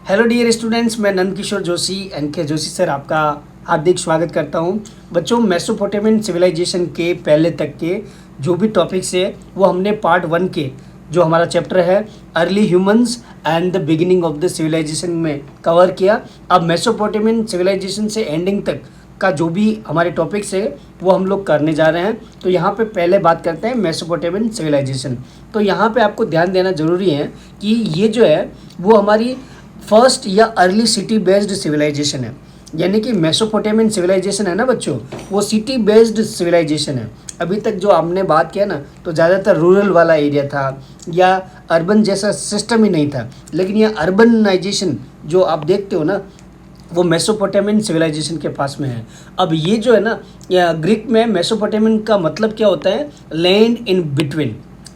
Hello dear students, मैं Nand Kishore Joshi N K Joshi sir आपका हार्दिक स्वागत करता हूं। बच्चों, मेसोपोटामियन सिविलाइजेशन के पहले तक के जो भी टॉपिक्स है वो हमने पार्ट 1 के जो हमारा चैप्टर है early humans and the beginning of the civilisation में कवर किया। अब मेसोपोटामियन सिविलाइजेशन से एंडिंग तक का जो भी हमारे टॉपिक्स है वो हम लोग करने जा रहे हैं। तो यहाँ पे पहले बात करते हैं मेसोपोटामियन सिविलाइजेशन। तो यहाँ पे आपको ध्यान देना जरूरी है कि ये जो है वो हमारी फर्स्ट या अर्ली सिटी बेस्ड सिविलाइजेशन है। यानी कि मेसोपोटामियन सिविलाइजेशन है ना बच्चों, वो सिटी बेस्ड सिविलाइजेशन है। अभी तक जो हमने बात किया ना तो ज़्यादातर रूरल वाला एरिया था या अर्बन जैसा सिस्टम ही नहीं था, लेकिन यह अर्बनाइजेशन जो आप देखते हो ना वो मेसोपोटामियन सिविलाइजेशन के पास में है। अब ये जो है ना, ग्रीक में मेसोपोटामियन का मतलब क्या होता है? Land in between.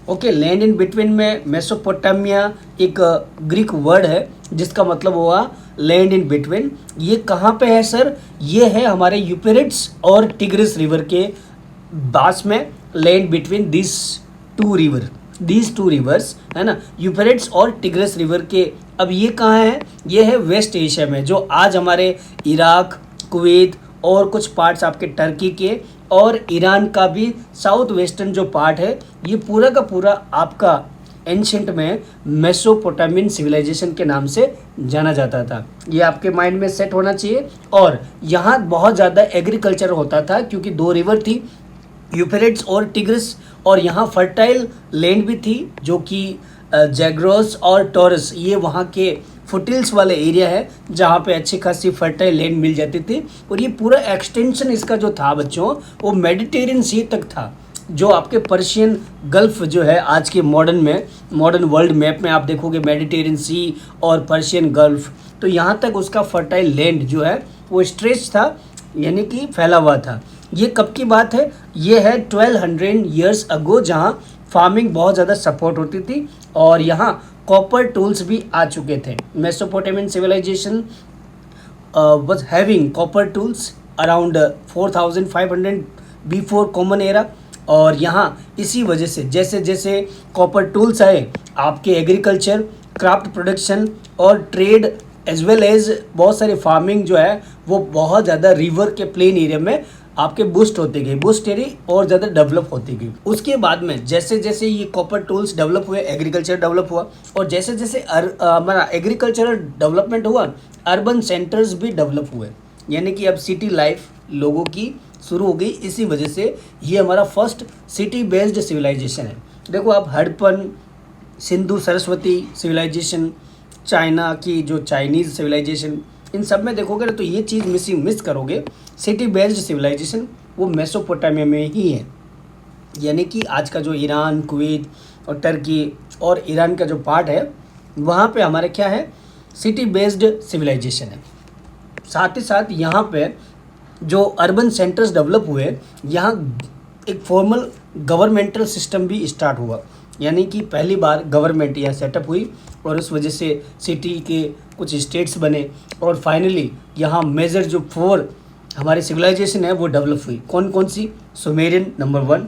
Okay, land in between में मेसोपोटामिया एक ग्रीक वर्ड है जिसका मतलब हुआ लैंड इन बिटवीन। ये कहाँ पे है सर? ये है हमारे यूफ्रेट्स और टिग्रिस रिवर के पास में, land between this two rivers है ना, यूफ्रेट्स और टिग्रिस रिवर के। अब ये कहाँ है? ये है वेस्ट एशिया में, जो आज हमारे इराक, कुवैत और कुछ पार्ट्स आपके टर्की के और ईरान का भी साउथ वेस्टर्न जो पार्ट है, ये पूरा का पूरा आपका एंशंट में मेसोपोटामियन सिविलाइजेशन के नाम से जाना जाता था। ये आपके माइंड में सेट होना चाहिए। और यहाँ बहुत ज़्यादा एग्रीकल्चर होता था क्योंकि दो रिवर थी, यूफ्रेट्स और टिग्रिस, और यहाँ फर्टाइल लैंड भी थी जो कि जैग्रोस और टॉरस, ये वहाँ के फुटिल्स वाले एरिया है जहाँ पे अच्छी खासी फर्टाइल लैंड मिल जाती थी। और ये पूरा एक्सटेंशन इसका जो था बच्चों, वो मेडिटेरियन सी तक था। जो आपके पर्शियन गल्फ जो है आज के मॉडर्न वर्ल्ड मैप में आप देखोगे मेडिटेरियन सी और पर्शियन गल्फ, तो यहाँ तक उसका फर्टाइल लैंड जो है वो स्ट्रेच था, यानी कि फैला हुआ था। ये कब की बात है? ये है 1200 ईयर्स अगो, जहाँ फार्मिंग बहुत ज़्यादा सपोर्ट होती थी और यहाँ कॉपर टूल्स भी आ चुके थे। Mesopotamian civilisation was having copper tools around 4500 before common era. और यहाँ इसी वजह से जैसे जैसे कॉपर टूल्स आए, आपके एग्रीकल्चर, क्राफ्ट प्रोडक्शन और ट्रेड एज वेल एज बहुत सारी फार्मिंग जो है वो बहुत ज़्यादा रिवर के प्लेन एरिया में आपके बूस्ट एरिया और ज़्यादा डेवलप होती गई। उसके बाद में जैसे जैसे ये कॉपर टूल्स डेवलप हुए, एग्रीकल्चर डेवलप हुआ, और जैसे जैसे हमारा एग्रीकल्चरल डेवलपमेंट हुआ, अर्बन सेंटर्स भी डेवलप हुए, यानी कि अब सिटी लाइफ लोगों की शुरू हो गई। इसी वजह से ये हमारा फर्स्ट सिटी बेस्ड सिविलाइजेशन है। देखो आप हड़प्पन, सिंधु सरस्वती सिविलाइजेशन, चाइना की जो चाइनीज़ सिविलाइजेशन, इन सब में देखोगे ना तो ये चीज़ मिस करोगे। सिटी बेस्ड सिविलाइजेशन वो मेसोपोटामिया में ही है, यानी कि आज का जो ईरान, कुवैत और टर्की और ईरान का जो पार्ट है वहाँ पे हमारे क्या है? सिटी बेस्ड सिविलाइजेशन है। साथ ही साथ यहाँ पे जो अर्बन सेंटर्स डेवलप हुए, यहाँ एक फॉर्मल गवर्नमेंटल सिस्टम भी स्टार्ट हुआ, यानी कि पहली बार गवर्नमेंट यहाँ सेटअप हुई और उस वजह से सिटी के कुछ स्टेट्स बने और फाइनली यहाँ मेजर जो 4 हमारी सिविलाइजेशन है वो डेवलप हुई। कौन कौन सी? सुमेरियन नंबर 1,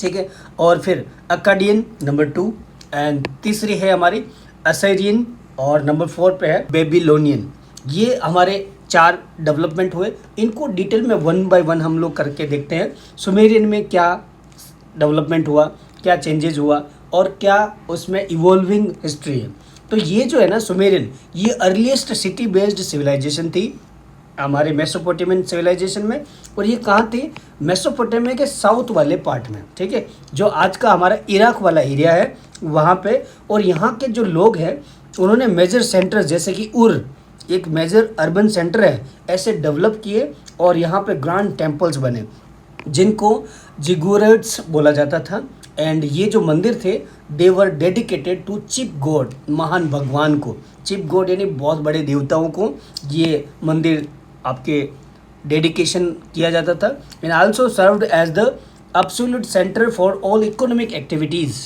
ठीक है, और फिर अक्काडियन नंबर 2, एंड तीसरी है हमारी असीरियन, और नंबर 4 पे है बेबीलोनियन। ये हमारे 4 डेवलपमेंट हुए। इनको डिटेल में 1 बाय 1 हम लोग करके देखते हैं। सुमेरियन में क्या डेवलपमेंट हुआ, क्या चेंजेज हुआ और क्या उसमें इवॉल्विंग हिस्ट्री है। तो ये जो है ना सुमेरियन, ये अर्लीस्ट सिटी बेस्ड सिविलाइजेशन थी हमारे मेसोपोटामियन सिविलाइजेशन में। और ये कहाँ थी? मेसोपोटामिया के साउथ वाले पार्ट में, ठीक है, जो आज का हमारा इराक वाला एरिया है वहाँ पे। और यहाँ के जो लोग हैं उन्होंने मेजर सेंटर्स जैसे कि उर, एक मेजर अर्बन सेंटर है, ऐसे डेवलप किए और यहाँ पे ग्रांड टेम्पल्स बने जिनको जिगुरेट्स बोला जाता था। एंड ये जो मंदिर थे they were dedicated to chief God, महान भगवान को। चीफ गॉड यानी बहुत बड़े देवताओं को ये मंदिर आपके डेडिकेशन किया जाता था। And also served as the absolute centre for all economic activities,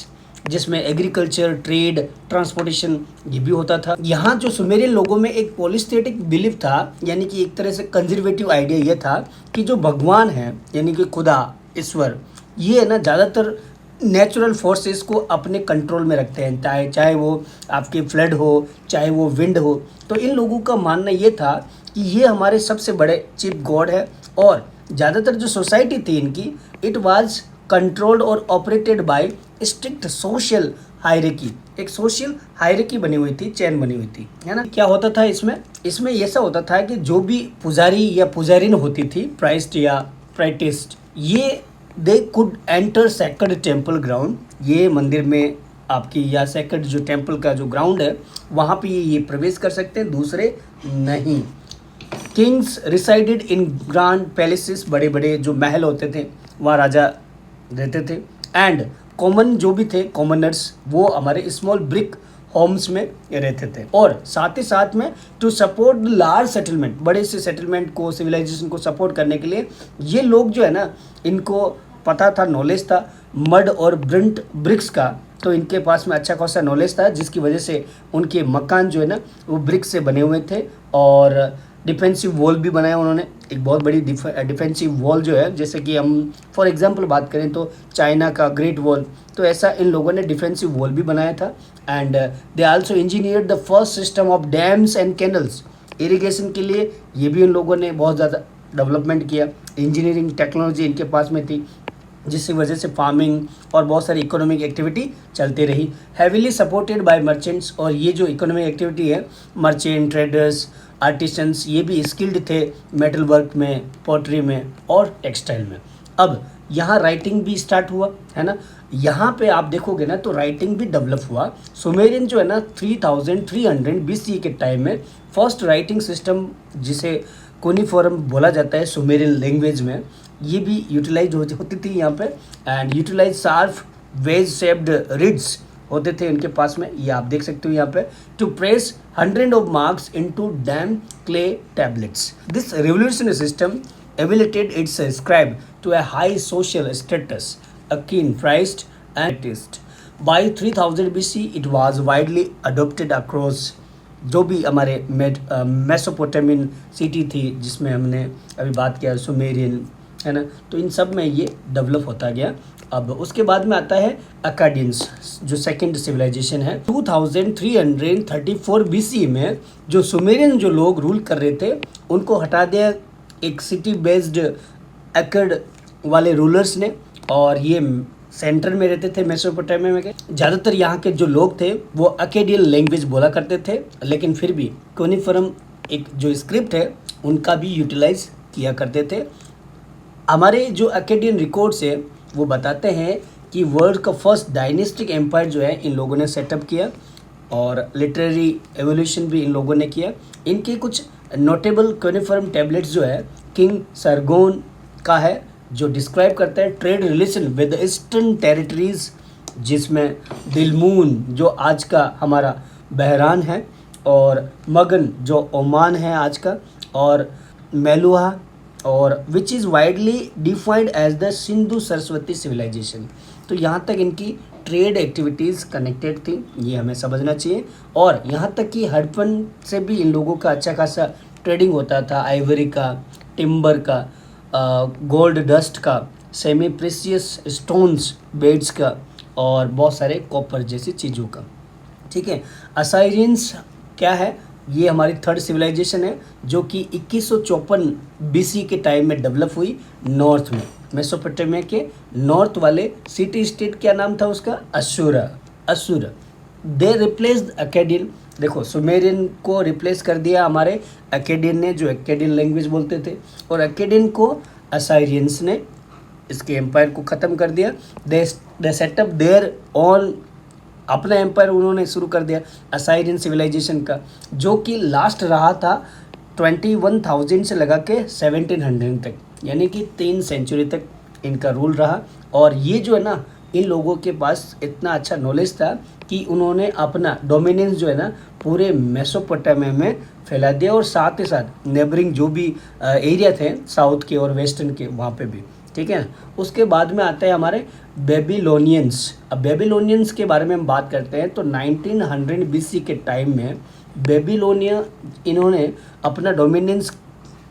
जिसमें एग्रीकल्चर, ट्रेड, ट्रांसपोर्टेशन ये भी होता था। यहाँ जो सुमेरियन लोगों में एक पॉलिस्थेटिक बिलीफ था, यानी कि एक तरह से कंजर्वेटिव आइडिया ये था कि जो भगवान है यानी कि खुदा, ईश्वर, ये है ना ज़्यादातर नेचुरल फोर्सेस को अपने कंट्रोल में रखते हैं, चाहे चाहे वो आपके फ्लड हो, चाहे वो विंड हो। तो इन लोगों का मानना ये था कि ये हमारे सबसे बड़े चीफ गॉड है। और ज़्यादातर जो सोसाइटी थी इनकी, इट वाज कंट्रोल्ड और operated by strict social hierarchy. एक सोशल हायरार्की बनी हुई थी, चेन बनी हुई थी, है ना। क्या होता था इसमें इसमें ऐसा होता था कि जो भी पुजारी या पुजारिन होती थी, प्राइस्ट या प्राइटिस्ट, ये they could enter sacred temple ground. ये मंदिर में आपकी या सेक्रेड जो टेम्पल का जो ग्राउंड है वहाँ पे ये प्रवेश कर सकते हैं, दूसरे नहीं। किंग्स रिसाइडेड इन ग्रांड पैलेसेस, बड़े बड़े जो महल होते थे वहाँ राजा रहते थे। एंड कॉमन जो भी थे कॉमनर्स, वो हमारे स्मॉल ब्रिक होम्स में रहते थे। और साथ ही साथ में टू सपोर्ट लार्ज सेटलमेंट, बड़े से सेटलमेंट को, सिविलाइजेशन को सपोर्ट करने के लिए ये लोग जो है ना, इनको पता था, नॉलेज था मड और ब्रिंट ब्रिक्स का। तो इनके पास में अच्छा खासा नॉलेज था, जिसकी वजह से उनके मकान जो है ना वो ब्रिक्स से बने हुए थे। और डिफेंसिव वॉल भी बनाया उन्होंने, एक बहुत बड़ी डिफेंसिव वॉल जो है, जैसे कि हम फॉर एग्जांपल बात करें तो चाइना का ग्रेट वॉल, तो ऐसा इन लोगों ने डिफेंसिव वॉल भी बनाया था। And they also engineered the first system of dams and canals, irrigation के लिए ये भी इन लोगों ने बहुत ज़्यादा डेवलपमेंट किया। इंजीनियरिंग टेक्नोलॉजी इनके पास में थी, जिसकी वजह से फार्मिंग और बहुत सारी इकोनॉमिक एक्टिविटी चलती रही। हैवीली सपोर्टेड बाय मर्चेंट्स, और ये जो इकोनॉमिक एक्टिविटी है, मर्चेंट, ट्रेडर्स, आर्टिसंस, ये भी स्किल्ड थे मेटल वर्क में, पॉटरी में और टेक्सटाइल में। अब यहाँ राइटिंग भी स्टार्ट हुआ, है ना। यहाँ पे आप देखोगे ना तो राइटिंग भी डेवलप हुआ। सुमेरियन जो है ना 3300 BC के टाइम में फर्स्ट राइटिंग सिस्टम, जिसे कोनिफोरम बोला जाता है सुमेरियन लैंग्वेज में, ये भी यूटिलाइज होती थी यहाँ पे। And utilise sharp wedge shaped reeds होते थे इनके पास में, ये आप देख सकते हो यहाँ पे, to press 100 of marks into damp clay tablets. This revolutionary system elevated its scribe to a high social status, a keen prized and artist. By 3000 BC, it was widely adopted across जो भी हमारे Mesopotamian city थी, जिसमें हमने अभी बात किया Sumerian, है ना, तो इन सब में ये डेवलप होता गया। अब उसके बाद में आता है अकाडियंस, जो सेकंड सिविलाइजेशन है। 2334 BC में जो सुमेरियन जो लोग रूल कर रहे थे, उनको हटा दिया एक सिटी बेस्ड एकड वाले रूलर्स ने, और ये सेंटर में रहते थे मेसोपोटामिया में के। ज़्यादातर यहाँ के जो लोग थे वो अकेडियन लैंग्वेज बोला करते थे, लेकिन फिर भी कोनिफरम एक जो स्क्रिप्ट है उनका भी यूटिलाइज किया करते थे। हमारे जो अकेडियन रिकॉर्ड्स है वो बताते हैं कि वर्ल्ड का फर्स्ट डायनेस्टिक एम्पायर जो है इन लोगों ने सेटअप किया, और लिटरेरी एवोल्यूशन भी इन लोगों ने किया। इनके कुछ नोटेबल कोनिफरम टैबलेट्स जो है किंग सरगोन का है, जो डिस्क्राइब करता है trade relation with eastern territories, जिसमें दिलमून जो आज का हमारा बहरान है, और मगन जो ओमान है आज का, और मेलुहा, और which is widely defined as the Sindhu Saraswati civilisation. तो यहाँ तक इनकी ट्रेड एक्टिविटीज़ कनेक्टेड थी, ये हमें समझना चाहिए। और यहाँ तक कि हड़प्पन से भी इन लोगों का अच्छा खासा ट्रेडिंग होता था, आइवरी का, टिम्बर का, गोल्ड डस्ट का, सेमी प्रेशियस स्टोन्स बेड्स का, और बहुत सारे कॉपर जैसी चीज़ों का। ठीक है, असाइरियंस क्या है, ये हमारी थर्ड सिविलाइजेशन है, जो कि 2154 BC के टाइम में डेवलप हुई नॉर्थ में, मेसोपोटामिया के नॉर्थ वाले सिटी स्टेट। क्या नाम था उसका? अशूर। दे रिप्लेस्ड अकेडियन, देखो सुमेरियन को रिप्लेस कर दिया हमारे अकेडियन ने, जो अकेडियन लैंग्वेज बोलते थे, और अकेडियन को असाइरियंस ने इसके एम्पायर को ख़त्म कर दिया। दे सेटअप देयर ऑन, अपना एम्पायर उन्होंने शुरू कर दिया असाइरियन सिविलाइजेशन का, जो कि लास्ट रहा था 21,000 से लगा के 1700 तक, यानी कि 3 सेंचुरी तक इनका रूल रहा। और ये जो है ना, इन लोगों के पास इतना अच्छा नॉलेज था कि उन्होंने अपना डोमिनेंस जो है ना पूरे मेसोपोटामिया में फैला दिया, और साथ ही साथ नेबरिंग जो भी एरिया थे साउथ के और वेस्टर्न के, वहाँ पे भी। ठीक है, उसके बाद में आते हैं हमारे बेबीलोनियंस। अब बेबीलोनियंस के बारे में हम बात करते हैं तो 1900 BC के टाइम में बेबीलोनिया, इन्होंने अपना डोमिनेंस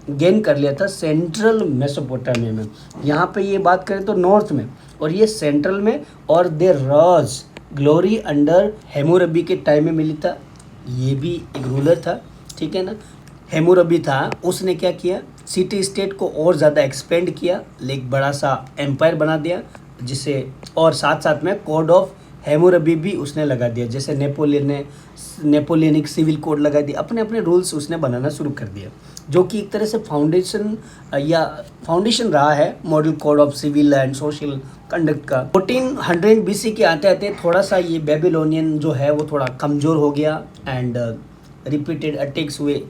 गेन कर लिया था सेंट्रल मेसोपोटामिया में। यहाँ पे ये बात करें तो नॉर्थ में, और ये सेंट्रल में, और देयर रॉज ग्लोरी अंडर हेमुरबी के टाइम में मिली था। ये भी एक रूलर था, ठीक है ना। हेमुरबी था, उसने क्या किया, सिटी स्टेट को और ज़्यादा एक्सपेंड किया, एक बड़ा सा एम्पायर बना दिया जिसे, और साथ साथ में कोड ऑफ हेमुरबी भी उसने लगा दिया। जैसे नेपोलियनिक सिविल कोड लगा दिया, अपने अपने रूल्स उसने बनाना शुरू कर दिया, जो कि एक तरह से फाउंडेशन रहा है model code of civil and social conduct का। 1400 BC के आते आते थोड़ा सा ये बेबीलोनियन जो है वो थोड़ा कमज़ोर हो गया, एंड रिपीटेड अटैक्स हुए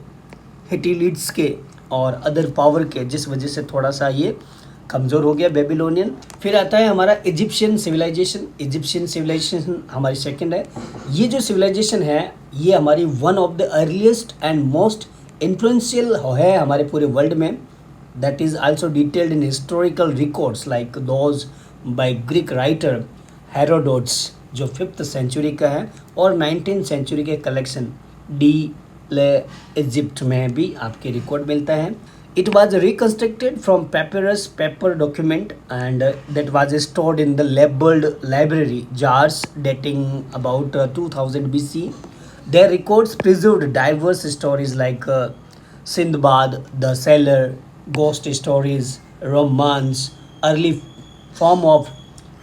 हिटिलिड्स के और अदर पावर के, जिस वजह से थोड़ा सा ये कमज़ोर हो गया बेबीलोनियन। फिर आता है हमारा इजिप्शियन सिविलाइजेशन। इजिप्शियन सिविलाइजेशन हमारी सेकंड है। ये जो सिविलाइजेशन है ये हमारी one of the earliest and most influential है हमारे पूरे वर्ल्ड में। That is also detailed in historical records like those by Greek writer Herodotus, जो 5th सेंचुरी का है, और 19th सेंचुरी के कलेक्शन डी ले इजिप्ट में भी आपके रिकॉर्ड मिलता है। It was reconstructed from papyrus paper document, and that was stored in the labeled library jars dating about 2000 BC. Their records preserved diverse stories like Sindbad, the Sailor, ghost stories, romance, early form of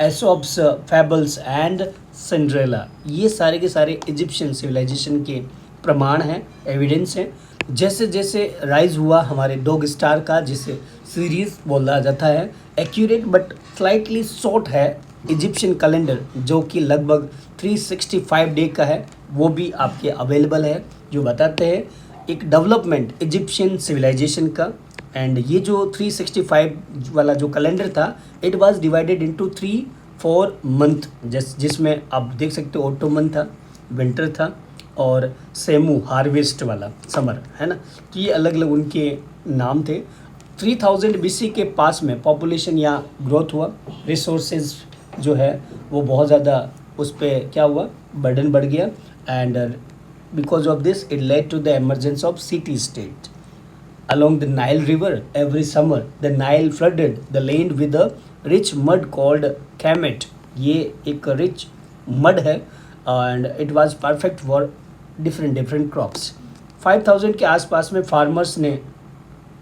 Aesop's fables and Cinderella. ये सारे के सारे Egyptian civilisation के प्रमाण हैं, evidence हैं। जैसे जैसे राइज हुआ हमारे डॉग स्टार का, जिसे सीरीज बोला जाता है, एक्यूरेट बट स्लाइटली शॉर्ट है इजिप्शियन कैलेंडर, जो कि लगभग 365 डे का है, वो भी आपके अवेलेबल है, जो बताते हैं एक डेवलपमेंट इजिप्शियन सिविलाइजेशन का। एंड ये जो 365 वाला जो कैलेंडर था, it was divided into 3-4 month, जिसमें आप देख सकते हो ऑटोमन था, विंटर था, और सेमू हार्वेस्ट वाला समर, है ना। तो ये अलग अलग उनके नाम थे। 3000 BC के पास में पॉपुलेशन या ग्रोथ हुआ, रिसोर्सेज जो है वो बहुत ज़्यादा उस पर क्या हुआ, बर्डन बढ़ गया, and because of this it led to the emergence of city state along the Nile River. Every summer the Nile flooded the land with a rich mud called kamet. ये एक रिच मड है, and it was perfect for different crops. 5000 के आसपास में farmers ने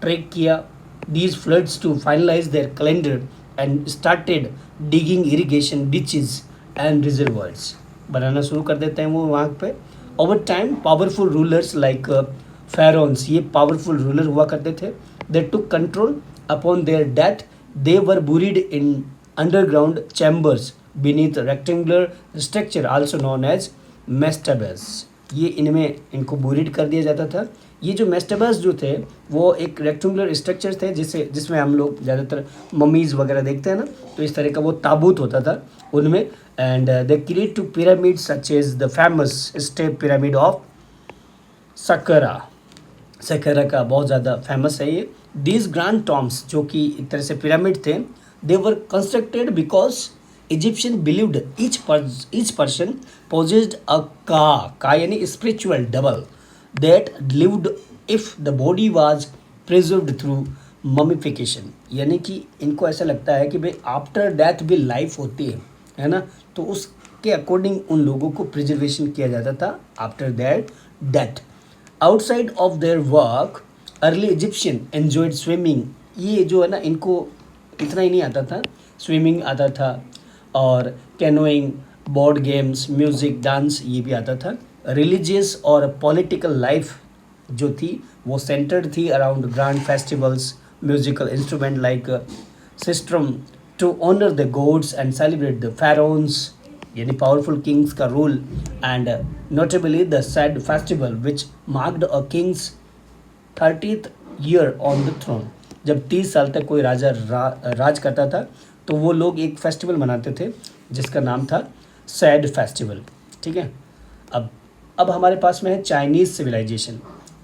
track किया these floods to finalize their calendar and started digging irrigation ditches and reservoirs. बनाना शुरू कर देते हैं वो वहाँ पे। Over time powerful rulers like pharaohs, ये पावरफुल रूलर हुआ करते थे, they took control upon their death. They were buried in underground chambers beneath rectangular structure also known as mastabas. ये इनको बुरीड कर दिया जाता था। ये जो मेस्टेबस जो थे वो एक रेक्टेंगुलर स्ट्रक्चर थे, जिसमें हम लोग ज़्यादातर ममीज़ वगैरह देखते हैं ना, तो इस तरह का वो ताबूत होता था उनमें। And they create to pyramid such as the famous step pyramid of Saqqara का बहुत ज़्यादा फेमस है ये। दीज ग्रैंड टॉम्स, जो कि एक तरह से पिरामिड थे, they were constructed because Egyptian believed each person possessed a का यानी spiritual double that lived if the body was preserved through mummification. यानी कि इनको ऐसा लगता है कि भाई आफ्टर डेथ भी लाइफ होती है ना, तो उसके अकॉर्डिंग उन लोगों को प्रिजर्वेशन किया जाता था after their death. Outside of their work early Egyptian enjoyed swimming. ये जो है ना, इनको इतना ही नहीं आता था, स्विमिंग आता था, और canoeing, board games, music, dance ये भी आता था। रिलीजियस और पॉलिटिकल लाइफ जो थी वो सेंटर्ड थी around grand festivals, musical instrument like system to honour the gods and celebrate the pharaohs, यानी पावरफुल किंग्स का rule, and notably the Sed festival which marked a king's 30th year on the throne. जब 30 साल तक कोई राजा राज करता था तो वो लोग एक फेस्टिवल मनाते थे जिसका नाम था सैड फेस्टिवल। ठीक है, अब हमारे पास में है चाइनीज़ सिविलाइजेशन।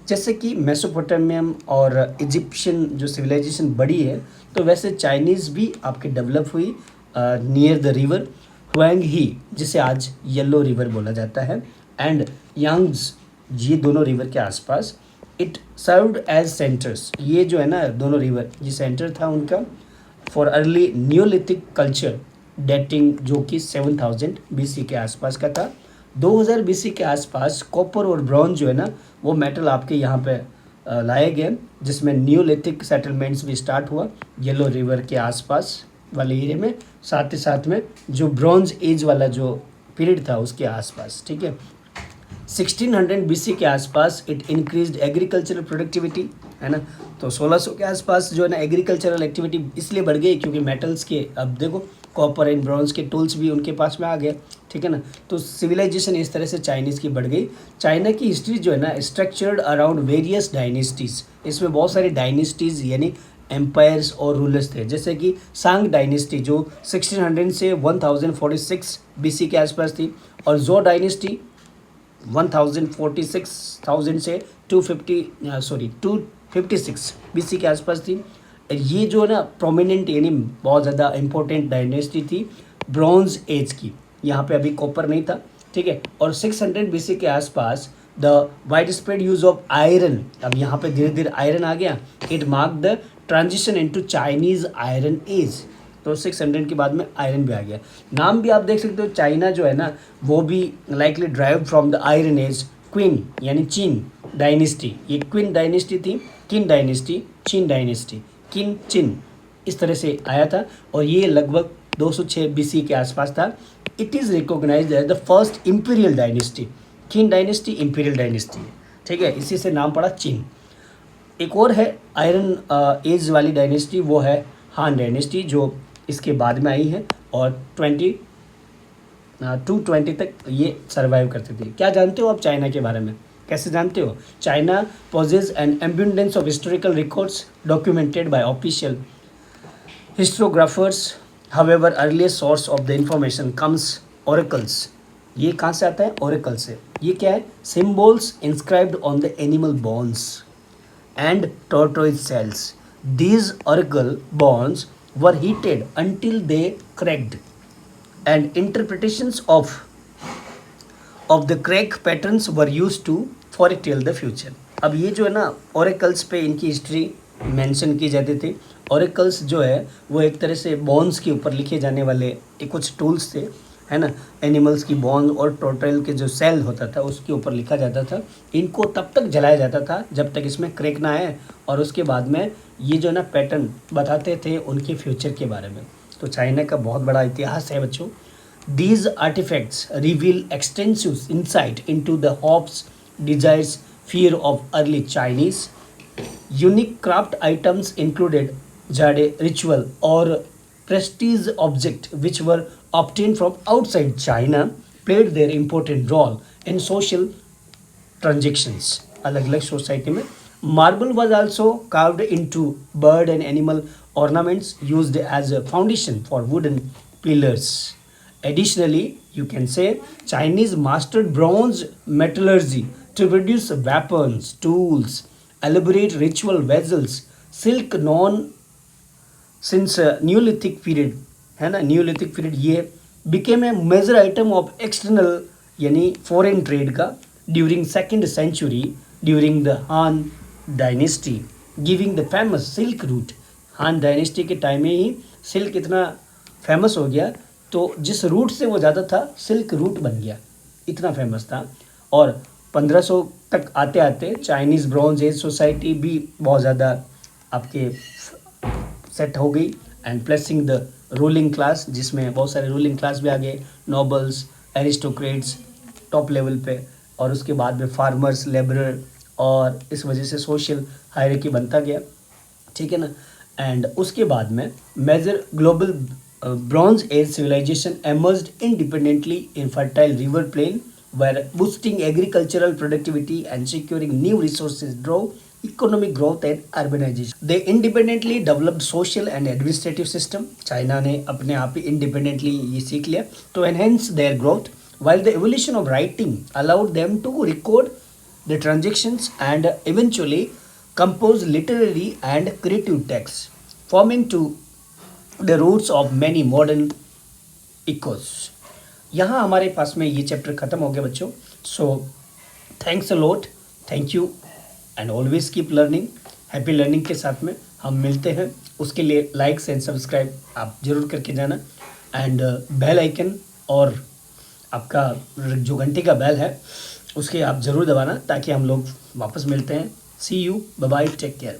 जैसे कि मेसोपोटामियम और इजिप्शियन जो सिविलाइजेशन बड़ी है, तो वैसे चाइनीज़ भी आपके डेवलप हुई नियर द रिवर हुएंग ही, जिसे आज येलो रिवर बोला जाता है, एंड यांग्स, ये दोनों रिवर के आसपास। इट सर्व्ड एज सेंटर्स, ये जो है ना दोनों रिवर ये सेंटर था उनका for early Neolithic culture dating, जो कि 7000 BC के आसपास का था। 2000 BC के आसपास कॉपर और ब्रॉन्ज जो है ना वो मेटल आपके यहाँ पे लाए गए, जिसमें न्योलिथिक सेटलमेंट्स भी स्टार्ट हुआ येलो रिवर के आसपास वाले एरिया में, साथ ही साथ में जो ब्रॉन्ज एज वाला जो पीरियड था उसके आसपास। ठीक है, 1600 BC के आसपास इट इंक्रीज्ड एग्रीकल्चरल प्रोडक्टिविटी, है ना। तो 1600 के आसपास जो है ना एग्रीकल्चरल एक्टिविटी इसलिए बढ़ गई क्योंकि मेटल्स के, अब देखो कॉपर एंड ब्रॉन्ज के टूल्स भी उनके पास में आ गए। ठीक है ना, तो सिविलाइजेशन इस तरह से चाइनीज़ की बढ़ गई। चाइना की हिस्ट्री जो है ना स्ट्रक्चर्ड अराउंड वेरियस डायनेस्टीज़, इसमें बहुत सारी डायनेस्टीज़ यानी एम्पायर्स और रूलर्स थे, जैसे कि सांग डायनेस्टी जो 1600 से 1046 BC के आसपास थी, और जो डायनेस्टी 1046,000 से 256 BC के आसपास थी। ये जो है ना प्रोमिनेंट यानी बहुत ज़्यादा इंपॉर्टेंट डायनेस्टी थी ब्रॉन्ज एज की, यहाँ पे अभी कॉपर नहीं था। ठीक है, और 600 BC के आसपास the wide spread use of iron, अब यहाँ पे धीरे धीरे आयरन आ गया, it mark the transition into Chinese iron age. तो 600 के बाद में आयरन भी आ गया। नाम भी आप देख सकते हो, चाइना जो है ना वो भी likely drive from the iron age, Qin यानी चीन डायनेस्टी, ये क्वीन डायनेस्टी थी, किन डायनेस्टी, चीन डायनेस्टी, किन चिन इस तरह से आया था, और ये लगभग 206 BC के आसपास था। It is recognised as the first imperial dynasty, Qin dynasty imperial dynasty. ठीक है, इसी से नाम पड़ा चीन। एक और है आयरन एज वाली डायनेस्टी, वो है हान डायनेस्टी जो इसके बाद में आई है, और 220 तक ये सर्वाइव करती थी। क्या जानते हो आप चाइना के बारे में, कैसे जानते हो? China possess an abundance of historical records documented by official historiographers, however earliest source of the information comes oracles. ये कहाँ से आता है? ओरेकल से। ये क्या है? Symbols inscribed on the animal bones and tortoise shells. These oracle bones were heated until they cracked, and interpretations of the crack patterns were used to foretell the future. अब ये जो है ना oracles पे इनकी हिस्ट्री मेंशन की जाती थी। oracles जो है वो एक तरह से बोन्स के ऊपर लिखे जाने वाले एक कुछ टूल्स थे, है ना। एनिमल्स की बोन और टोटल के जो सेल होता था उसके ऊपर लिखा जाता था। इनको तब तक जलाया जाता था जब तक इसमें क्रैक ना आए, और उसके बाद में ये जो ना पैटर्न बताते थे उनके फ्यूचर के बारे में। तो चाइना का बहुत बड़ा इतिहास है बच्चों। These artefacts reveal extensive insight into the hopes, desires, fear of early Chinese. Unique craft items included jade ritual और prestige object which were obtained from outside China played their important role in social transactions. अलग-अलग society में marble was also carved into bird and animal ornaments used as a foundation for wooden pillars. Additionally, you can say Chinese mastered bronze metallurgy to produce weapons, tools, elaborate ritual vessels, silk non since Neolithic period, है ना। Neolithic period ये became a major item of external यानी foreign trade का during 2nd century during the Han dynasty, giving the famous silk route. Han dynasty के time में ही silk इतना famous हो गया, तो जिस रूट से वो ज़्यादा था सिल्क रूट बन गया, इतना फेमस था। और 1500 तक आते आते चाइनीज़ ब्रॉन्ज एज सोसाइटी भी बहुत ज़्यादा आपके सेट हो गई, and placing the ruling class, जिसमें बहुत सारे रूलिंग क्लास भी आ गए, नोबल्स, एरिस्टोक्रेट्स टॉप लेवल पे, और उसके बाद में फार्मर्स, लेबरर, और इस वजह से सोशल हायरार्की बनता गया। ठीक है ना। एंड उसके बाद में major global bronze age civilisation emerged independently in fertile river plain where boosting agricultural productivity and securing new resources drove economic growth and urbanization. They independently developed social and administrative system. China ने अपने आप ही independently ये सीख लिया to enhance their growth, while the evolution of writing allowed them to record the transactions and eventually compose literary and creative texts, forming to the roots of many modern ecos. यहाँ हमारे पास में ये chapter ख़त्म हो गया बच्चों। So thanks a lot, thank you and always keep learning. Happy learning के साथ में हम मिलते हैं, उसके लिए लाइक्स एंड सब्सक्राइब आप ज़रूर करके जाना, एंड बेल आइकन और आपका जो घंटे का बेल है उसके आप ज़रूर दबाना, ताकि हम लोग वापस मिलते हैं। See you, bye bye, take care.